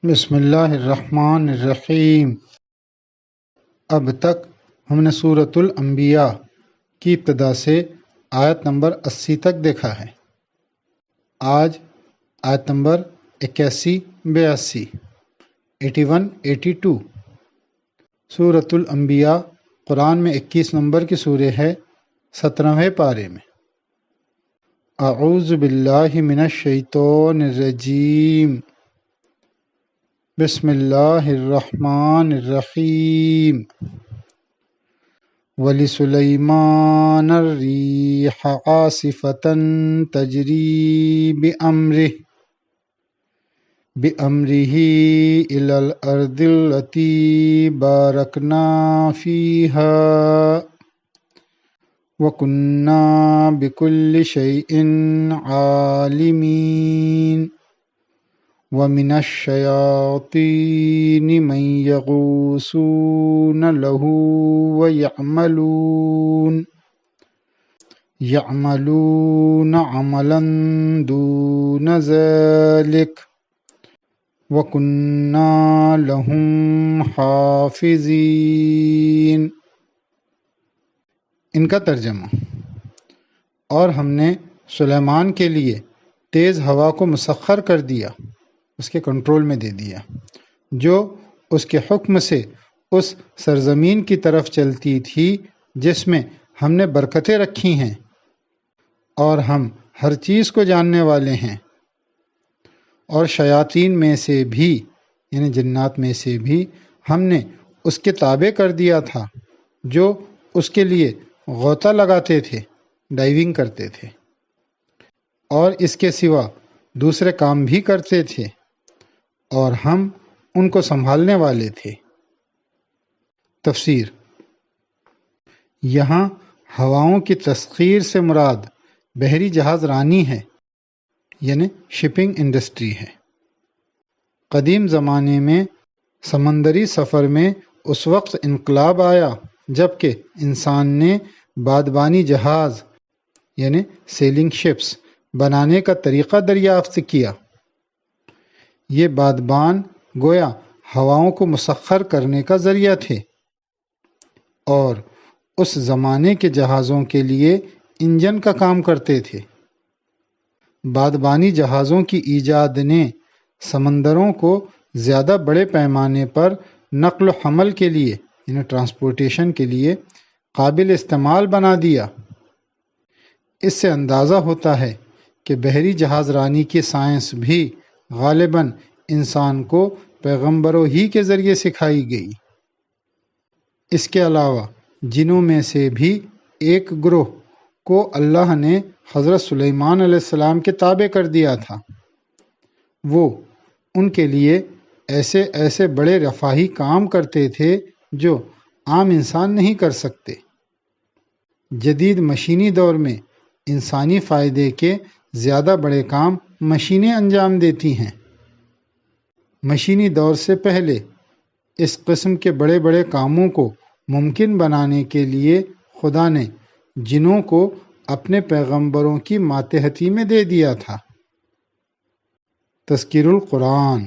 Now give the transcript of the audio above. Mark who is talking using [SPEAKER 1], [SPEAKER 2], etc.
[SPEAKER 1] بسم اللہ الرحمن الرحیم۔ اب تک ہم نے سورۃ الانبیاء کی ابتدا سے آیت نمبر 80 تک دیکھا ہے۔ آج آیت نمبر 81 82 81 82۔ سورۃ الانبیاء قرآن میں 21 نمبر کی سورہ ہے، 17ویں پارے میں۔ اعوذ باللہ من الشیطان الرجیم، بسم اللہ الرحمن الرحیم۔ وَلِسُلَيْمَانَ الرِّيحَ عَاصِفَةً تَجْرِي بِأَمْرِهِ إِلَى الْأَرْضِ الَّتِي بَارَكْنَا فِيهَا وَكُنَّا بِكُلِّ شَيْءٍ عَالِمِينَ۔ وَمِنَ الشَّيَاطِينِ مَن يَغُوصُونَ لَهُ وَيَعْمَلُونَ عَمَلًا دُونَ ذَلِكَ وَكُنَّا لَهُمْ حَافِظِينَ۔ ان کا ترجمہ: اور ہم نے سلیمان کے لیے تیز ہوا کو مسخر کر دیا، اس کے کنٹرول میں دے دیا، جو اس کے حکم سے اس سرزمین کی طرف چلتی تھی جس میں ہم نے برکتیں رکھی ہیں، اور ہم ہر چیز کو جاننے والے ہیں۔ اور شیاطین میں سے بھی، یعنی جنات میں سے بھی، ہم نے اس کے تابع کر دیا تھا، جو اس کے لیے غوطہ لگاتے تھے، ڈائیونگ کرتے تھے، اور اس کے سوا دوسرے کام بھی کرتے تھے، اور ہم ان کو سنبھالنے والے تھے۔ تفسیر: یہاں ہواؤں کی تسخیر سے مراد بحری جہاز رانی ہے، یعنی شپنگ انڈسٹری ہے۔ قدیم زمانے میں سمندری سفر میں اس وقت انقلاب آیا جب کہ انسان نے بادبانی جہاز یعنی سیلنگ شپس بنانے کا طریقہ دریافت کیا۔ یہ بادبان گویا ہواؤں کو مسخر کرنے کا ذریعہ تھے، اور اس زمانے کے جہازوں کے لیے انجن کا کام کرتے تھے۔ بادبانی جہازوں کی ایجاد نے سمندروں کو زیادہ بڑے پیمانے پر نقل و حمل کے لیے یعنی ٹرانسپورٹیشن کے لیے قابل استعمال بنا دیا۔ اس سے اندازہ ہوتا ہے کہ بحری جہاز رانی کی سائنس بھی غالباً انسان کو پیغمبروں ہی کے ذریعے سکھائی گئی۔ اس کے علاوہ جنوں میں سے بھی ایک گروہ کو اللہ نے حضرت سلیمان علیہ السلام کے تابع کر دیا تھا۔ وہ ان کے لیے ایسے ایسے بڑے رفاہی کام کرتے تھے جو عام انسان نہیں کر سکتے۔ جدید مشینی دور میں انسانی فائدے کے زیادہ بڑے کام مشینیں انجام دیتی ہیں۔ مشینی دور سے پہلے اس قسم کے بڑے بڑے کاموں کو ممکن بنانے کے لیے خدا نے جنوں کو اپنے پیغمبروں کی ماتحتی میں دے دیا تھا۔ تذکیر القرآن۔